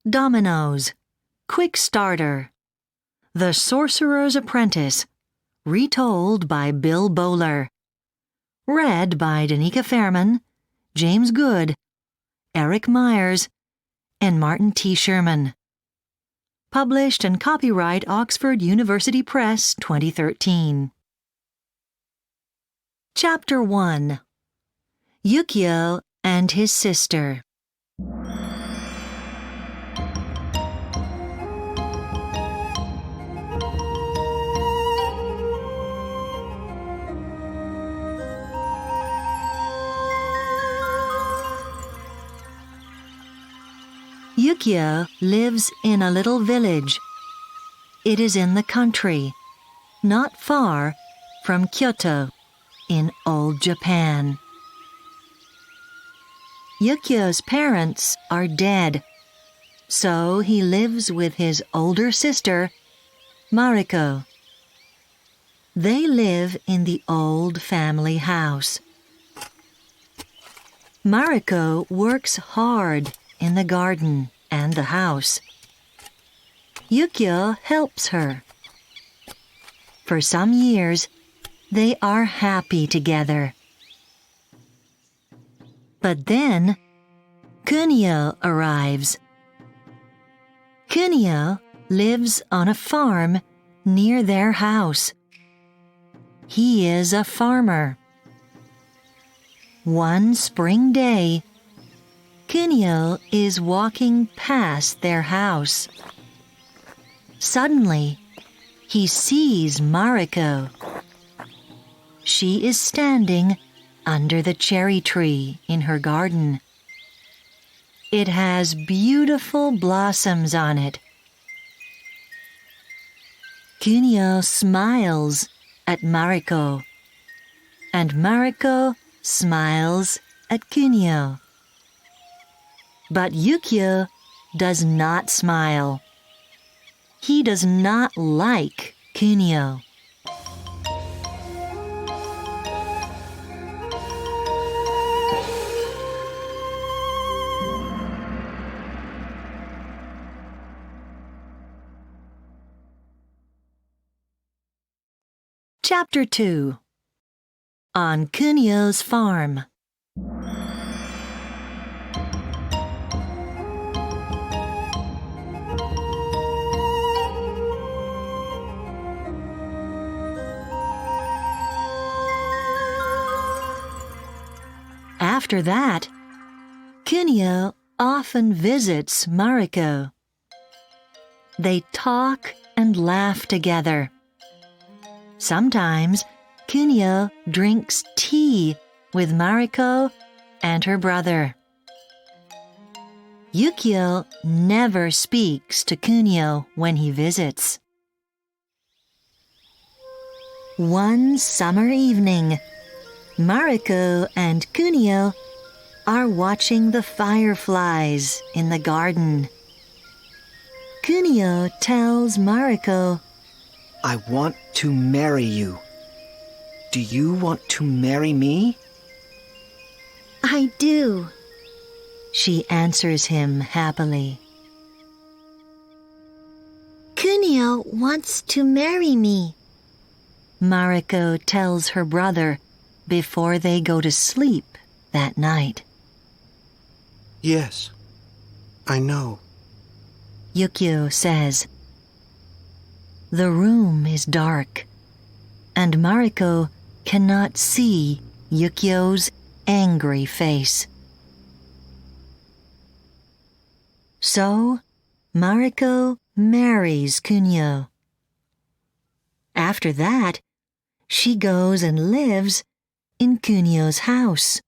Dominoes, Quick Starter, The Sorcerer's Apprentice, retold by Bill Bowler. Read by Danica Fairman, James Good, Eric Myers, and Martin T. Sherman. Published and copyright Oxford University Press, 2013. Chapter 1. Yukio and his sister. Yukio lives in a little village. It is in the country, not far from Kyoto, in old Japan. Yukio's parents are dead, so he lives with his older sister, Mariko. They live in the old family house. Mariko works hard in the garden and the house. Yukio helps her. For some years, they are happy together. But then, Kunio arrives. Kunio lives on a farm near their house. He is a farmer. One spring day, Kunio is walking past their house. Suddenly, he sees Mariko. She is standing under the cherry tree in her garden. It has beautiful blossoms on it. Kunio smiles at Mariko, and Mariko smiles at Kunio. But Yukio does not smile. He does not like Kunio. Chapter 2. On Kunio's farm. After that, Kunio often visits Mariko. They talk and laugh together. Sometimes Kunio drinks tea with Mariko and her brother. Yukio never speaks to Kunio when he visits. One summer evening, Mariko and Kunio are watching the fireflies in the garden. Kunio tells Mariko, "I want to marry you. Do you want to marry me?" "I do," she answers him happily. "Kunio wants to marry me," Mariko tells her brother before they go to sleep that night. "Yes, I know," Yukio says. The room is dark, and Mariko cannot see Yukio's angry face. So, Mariko marries Kunio. After that, she goes and lives in Kunio's house.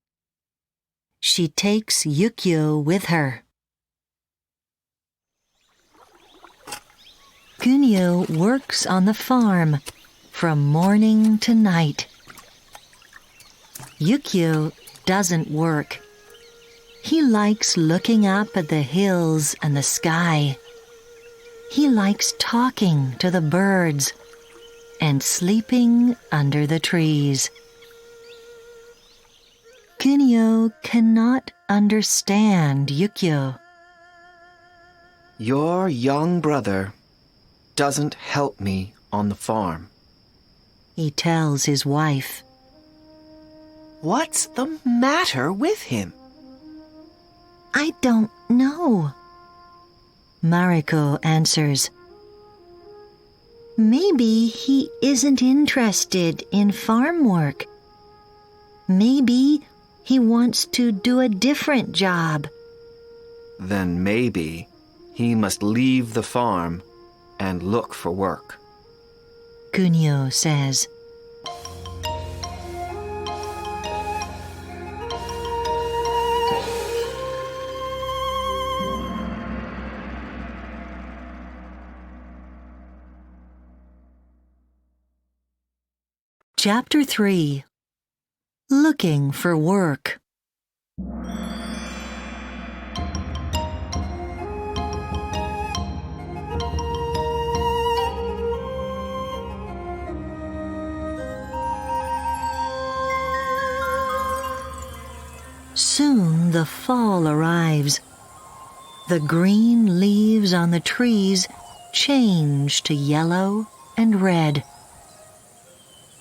She takes Yukio with her. Kunio works on the farm from morning to night. Yukio doesn't work. He likes looking up at the hills and the sky. He likes talking to the birds and sleeping under the trees. Kunio cannot understand Yukio. Your young brother doesn't help me on the farm. He tells his wife. What's the matter with him? I don't know. Mariko answers. Maybe he isn't interested in farm work. Maybe he wants to do a different job. Then maybe he must leave the farm and look for work. Kunio says. Chapter 3. Looking for Work. Soon the fall arrives. The green leaves on the trees change to yellow and red.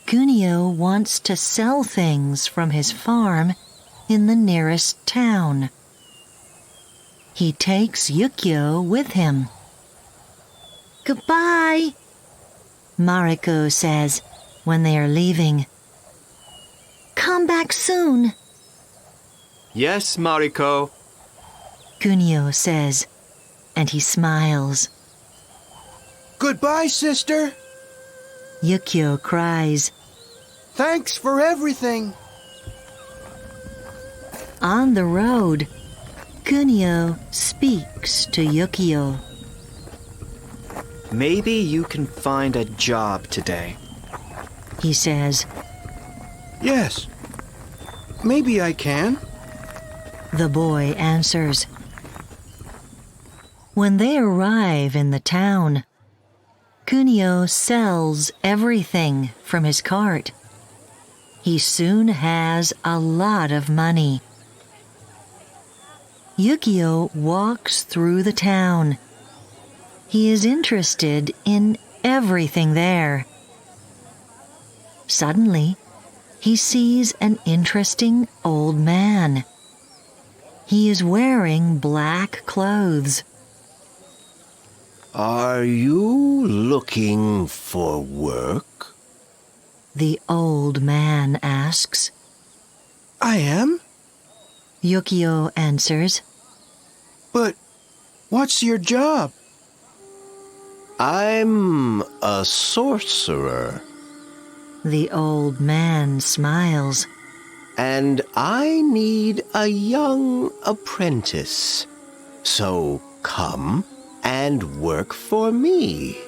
Kunio wants to sell things from his farm in the nearest town. He takes Yukio with him. Goodbye, Mariko says when they are leaving. Come back soon, Yes, Mariko. Kunio says, and he smiles. Goodbye, sister. Yukio cries. Thanks for everything. On the road, Kunio speaks to Yukio. Maybe you can find a job today. He says. Yes. Maybe I can. The boy answers. When they arrive in the town, Kunio sells everything from his cart. He soon has a lot of money. Yukio walks through the town. He is interested in everything there. Suddenly, he sees an interesting old man. He is wearing black clothes. Are you looking for work? The old man asks. I am? Yukio answers. But what's your job? I'm a sorcerer, The old man smiles. and I need a young apprentice. So come and work for me.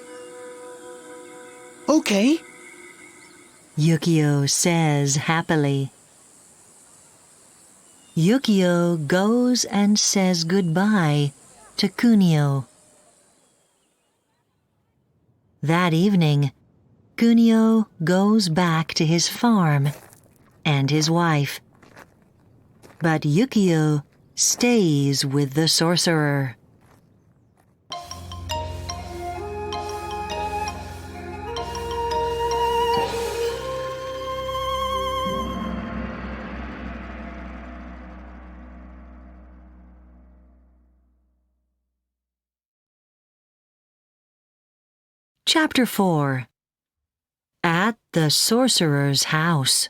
Okay. Yukio says happily. Yukio goes and says goodbye to Kunio. That evening, Kunio goes back to his farm and his wife. But Yukio stays with the sorcerer. Chapter 4. At the Sorcerer's House.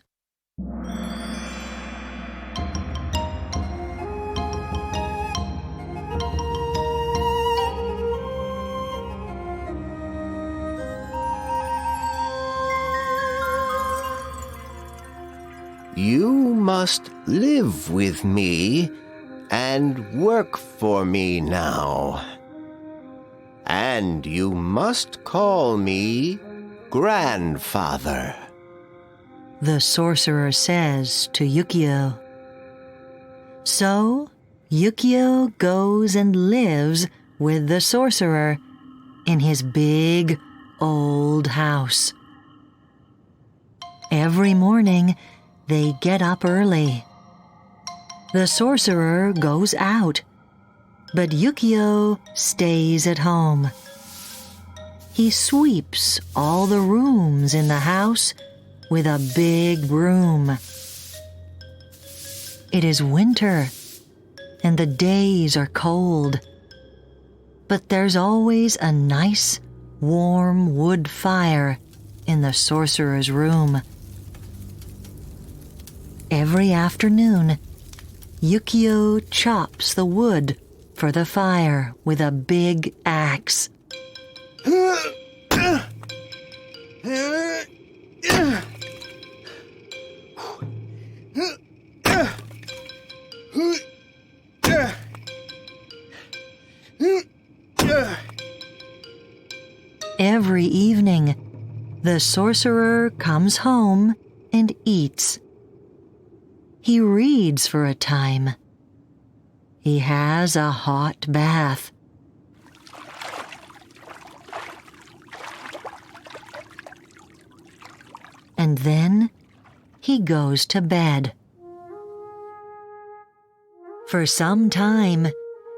You must live with me and work for me now. And you must call me grandfather. The sorcerer says to Yukio. So, Yukio goes and lives with the sorcerer in his big, old house. Every morning, they get up early. The sorcerer goes out. But Yukio stays at home. He sweeps all the rooms in the house with a big broom. It is winter, and the days are cold. But there's always a nice, warm wood fire in the sorcerer's room. Every afternoon, Yukio chops the wood for the fire with a big axe. Every evening, the sorcerer comes home and eats. He reads for a time. He has a hot bath. And then he goes to bed. For some time,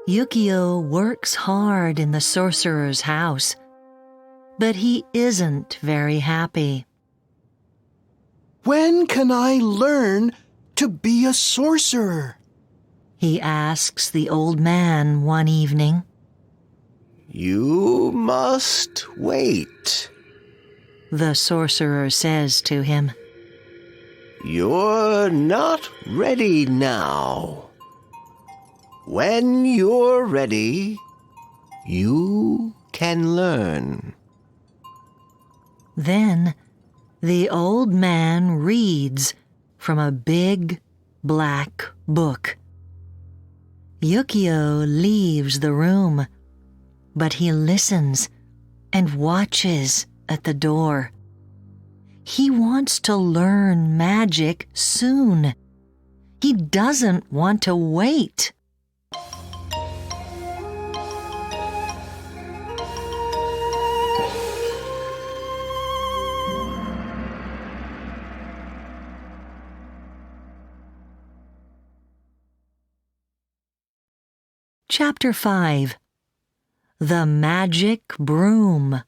Yukio works hard in the sorcerer's house, but he isn't very happy. When can I learn to be a sorcerer? He asks the old man one evening. You must wait, The sorcerer says to him. You're not ready now. When you're ready, you can learn. Then the old man reads from a big black book. Yukio leaves the room, but he listens and watches at the door. He wants to learn magic soon. He doesn't want to wait. Chapter 5. The Magic Broom.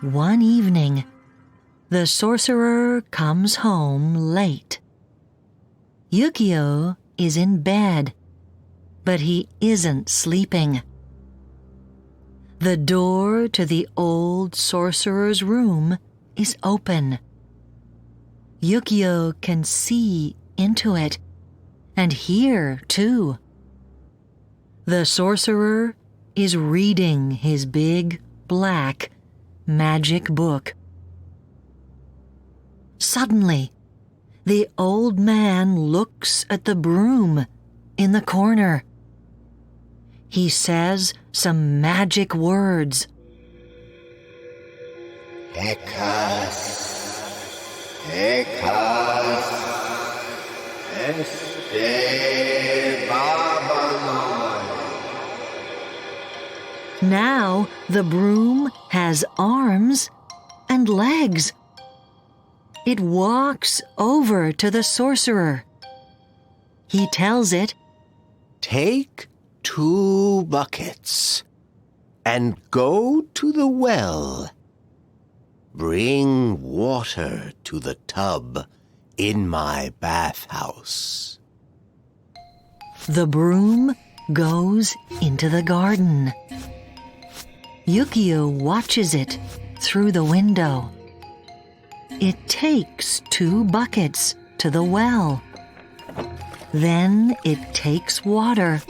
One evening, the sorcerer comes home late. Yukio is in bed, but he isn't sleeping. The door to the old sorcerer's room is open. Yukio can see into it and hear too. The sorcerer is reading his big black magic book. Suddenly, the old man looks at the broom in the corner. He says some magic words. Hecas, Hecas, este Babylon. Now the broom has arms and legs. It walks over to the sorcerer. He tells it, Take 2 buckets and go to the well. Bring water to the tub in my bathhouse. The broom goes into the garden. Yukio watches it through the window. It takes 2 buckets to the well. Then it takes water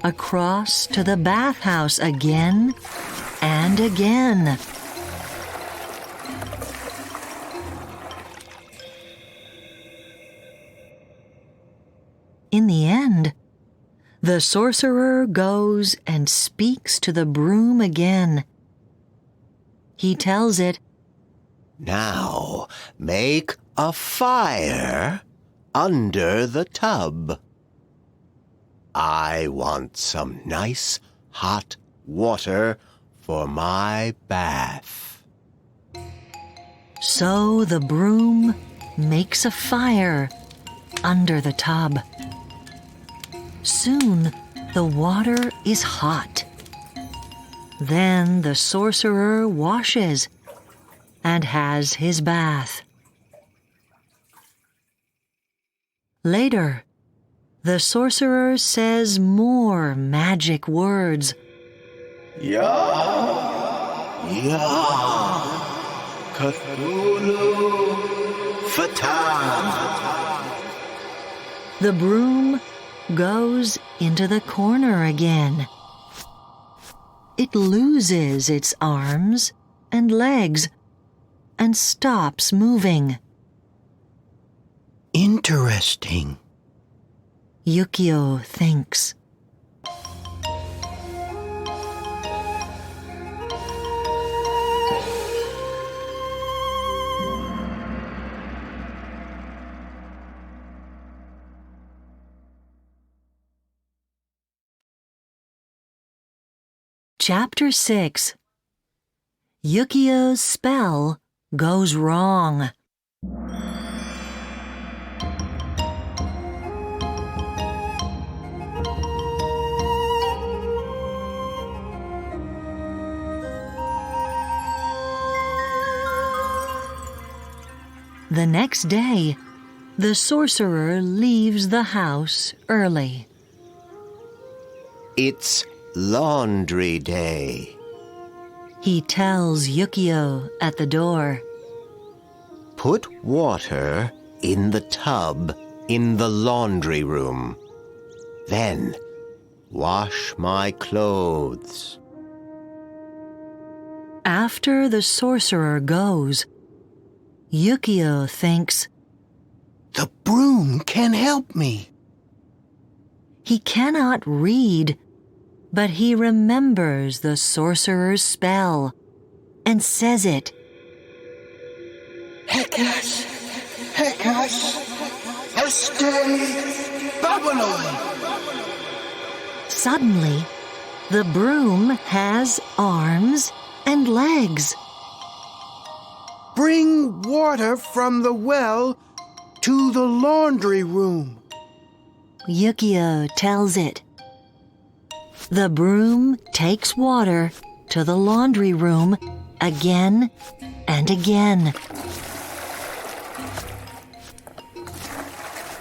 across to the bathhouse again and again. In the end, the sorcerer goes and speaks to the broom again. He tells it, Now make a fire under the tub. I want some nice, hot water for my bath. So the broom makes a fire under the tub. Soon the water is hot. Then the sorcerer washes and has his bath. Later, the sorcerer says more magic words. Ya, Cthulhu, Fatan. The broom goes into the corner again. It loses its arms and legs and stops moving. Interesting. Yukio thinks. Chapter 6. Yukio's spell goes wrong. The next day, the sorcerer leaves the house early. It's laundry day. He tells Yukio at the door. Put water in the tub in the laundry room. Then wash my clothes. After the sorcerer goes, Yukio thinks, The broom can help me. he cannot read, but he remembers the sorcerer's spell and says it. Hekash, Hekash, Este, Babylon. Suddenly, the broom has arms and legs. Bring water from the well to the laundry room. Yukio tells it. The broom takes water to the laundry room again and again.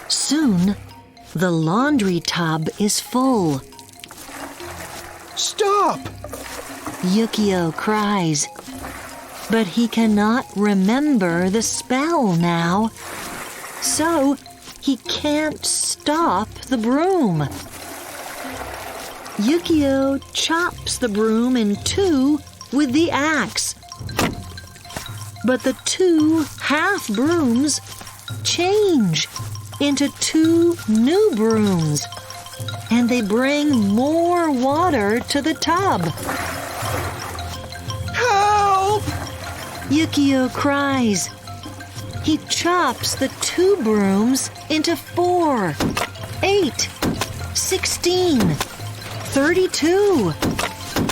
Soon, the laundry tub is full. Stop! Yukio cries, but he cannot remember the spell now, so he can't stop the broom. Yukio chops the broom in two with the axe. But the two half brooms change into two new brooms, and they bring more water to the tub. Help! Yukio cries. He chops the two brooms into 4, 8, 16, 32.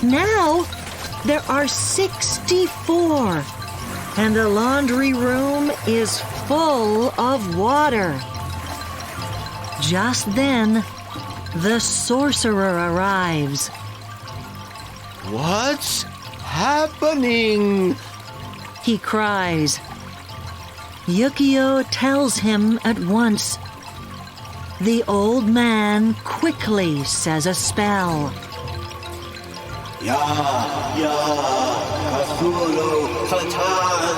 Now there are 64, and the laundry room is full of water. Just then, the sorcerer arrives. What's happening? He cries. Yukio tells him at once. The old man quickly says a spell. Ya, Cthulhu, Fatan.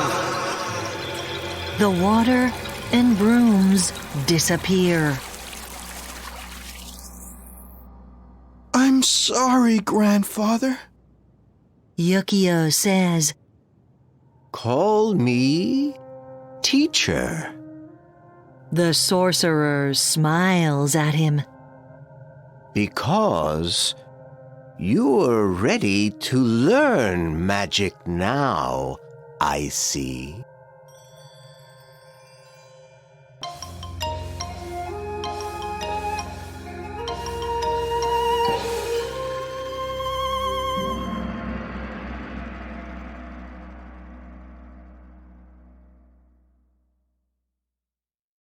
The water and brooms disappear. I'm sorry, Grandfather. Yukio says, Call me teacher. The sorcerer smiles at him. Because you're ready to learn magic now, I see.